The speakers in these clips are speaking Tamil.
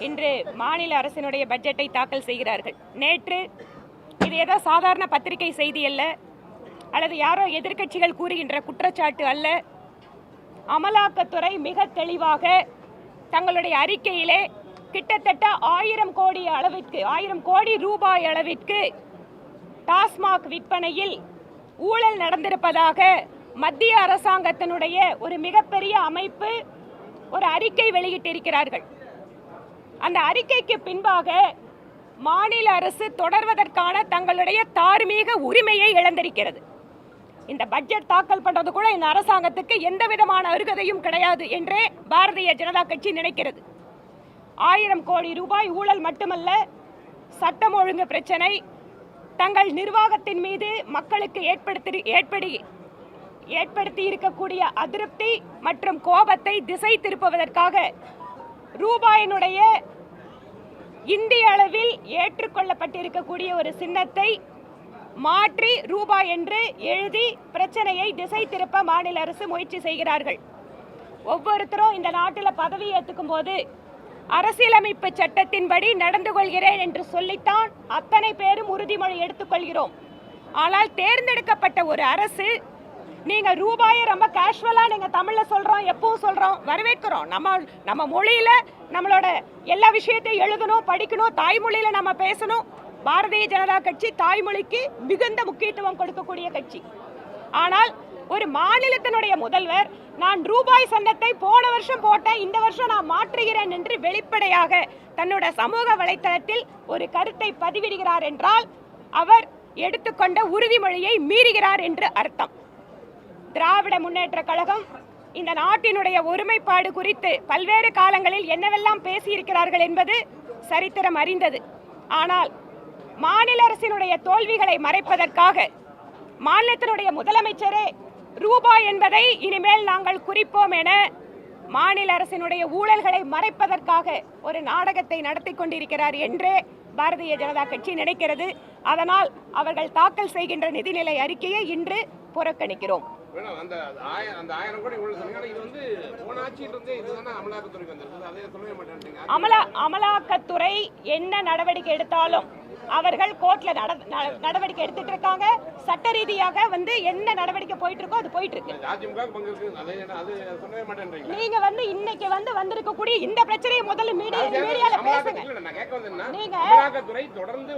இன்று மாநில அரசினுடைய பட்ஜெட்டை தாக்கல் செய்கிறார்கள். நேற்று இது ஏதோ சாதாரண பத்திரிகை செய்தி அல்ல, அல்லது யாரோ எதிர்க்கட்சிகள் கூறுகின்ற குற்றச்சாட்டு அல்ல. அமலாக்கத்துறை மிக தெளிவாக தங்களுடைய அறிக்கையிலே கிட்டத்தட்ட 1000 கோடி ரூபாய் அளவிற்கு டாஸ்மாக் விற்பனையில் ஊழல் நடந்திருப்பதாக மத்திய அரசாங்கத்தினுடைய ஒரு மிகப்பெரிய அமைப்பு ஒரு அறிக்கை வெளியிட்டிருக்கிறார்கள். அந்த அறிக்கைக்கு பின்பாக மாநில அரசு தொடர்வதற்கான தங்களுடைய தார்மீக உரிமையை இழந்திருக்கிறது. இந்த பட்ஜெட் தாக்கல் பண்றது கூட இந்த அரசாங்கத்துக்கு எந்த விதமான அருகதையும் கிடையாது என்றே பாரதிய ஜனதா கட்சி நினைக்கிறது. 1000 கோடி ரூபாய் ஊழல் மட்டுமல்ல, சட்டம் ஒழுங்கு பிரச்சனை, தங்கள் நிர்வாகத்தின் மீது மக்களுக்கு ஏற்படுத்தி இருக்கக்கூடிய அதிருப்தி மற்றும் கோபத்தை திசை திருப்புவதற்காக ரூபாயினுடைய இந்திய அளவில் ஏற்றுக்கொள்ளப்பட்டிருக்கக்கூடிய ஒரு சின்னத்தை மாற்றி ரூபாய் என்று எழுதி பிரச்சனையை திசை திருப்ப மாநில அரசு முயற்சி செய்கிறார்கள். ஒவ்வொருத்தரும் இந்த நாட்டில் பதவி ஏற்றுக்கும் போது அரசியலமைப்பு சட்டத்தின்படி நடந்து கொள்கிறேன் என்று சொல்லித்தான் அத்தனை பேரும் உறுதிமொழி எடுத்துக்கொள்கிறோம். ஆனால் தேர்ந்தெடுக்கப்பட்ட ஒரு அரசு நீங்க ரூபாயை ரொம்ப கேஷுவலா நீங்க தமிழ்ல சொல்றோம், எப்பவும் சொல்றோம், வரவேற்கிறோம். நம்ம மொழியில நம்மளோட எல்லா விஷயத்தையும் எழுதணும், படிக்கணும், தாய்மொழியில நம்ம பேசணும். பாரதிய ஜனதா கட்சி தாய்மொழிக்கு மிகுந்த முக்கியத்துவம் கொடுக்கக்கூடிய கட்சி. ஆனால் ஒரு மாநிலத்தினுடைய முதல்வர் நான் ரூபாய் சன்னத்தை போன வருஷம் போட்டேன், இந்த வருஷம் நான் மாற்றுகிறேன் என்று வெளிப்படையாக தன்னோட சமூக வலைத்தளத்தில் ஒரு கருத்தை பதிவிடுகிறார் என்றால் அவர் எடுத்துக்கொண்ட உறுதிமொழியை மீறுகிறார் என்று அர்த்தம். திராவிட முன்னேற்ற கழகம் இந்த நாட்டினுடைய ஒருமைப்பாடு குறித்து பல்வேறு காலங்களில் என்னவெல்லாம் பேசியிருக்கிறார்கள் என்பது சரித்திரம் அறிந்தது. ஆனால் மாநில அரசினுடைய தோல்விகளை மறைப்பதற்காக மாநிலத்தினுடைய முதலமைச்சரே ரூபாய் என்பதை இனிமேல் நாங்கள் குறிப்போம் என மாநில அரசினுடைய ஊழல்களை மறைப்பதற்காக ஒரு நாடகத்தை நடத்தி கொண்டிருக்கிறார் என்றே பாரதிய ஜனதா கட்சி நினைக்கிறது. அதனால் அவர்கள் தாக்கல் செய்கின்ற நிதிநிலை அறிக்கையை இன்று புறக்கணிக்கிறோம். அமலாக்கத்துறை என்ன நடவடிக்கை எடுத்தாலும் அவர்கள் கோர்ட்ல நடவடிக்கை எடுத்துட்டு இருக்காங்க. சட்ட ரீதியாக என்ன நடவடிக்கை போயிட்டு இருக்கோ அது போயிட்டு இருக்கு. நீங்க இன்னைக்கு வந்திருக்கக்கூடிய இந்த பிரச்சனையை முதல்ல மீடியால பேசுங்க. நீங்க அமலாக்கத்துறை தொடர்ந்து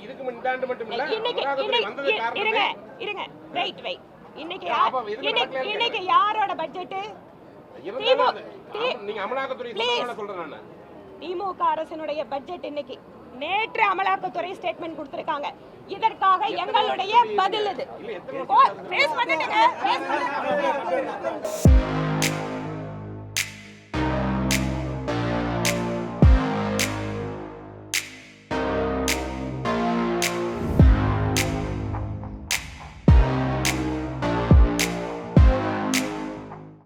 இதுக்கு மட்டும் இல்ல, இருங்க வெயிட் இன்னைக்கு யாரோட பட்ஜெட்? திமுக அரசினுடைய பட்ஜெட் இன்னைக்கு. நேற்று அமலாக்கத்துறை ஸ்டேட்மெண்ட் கொடுத்திருக்காங்க. இதற்காக எங்களுடைய பதில் இது.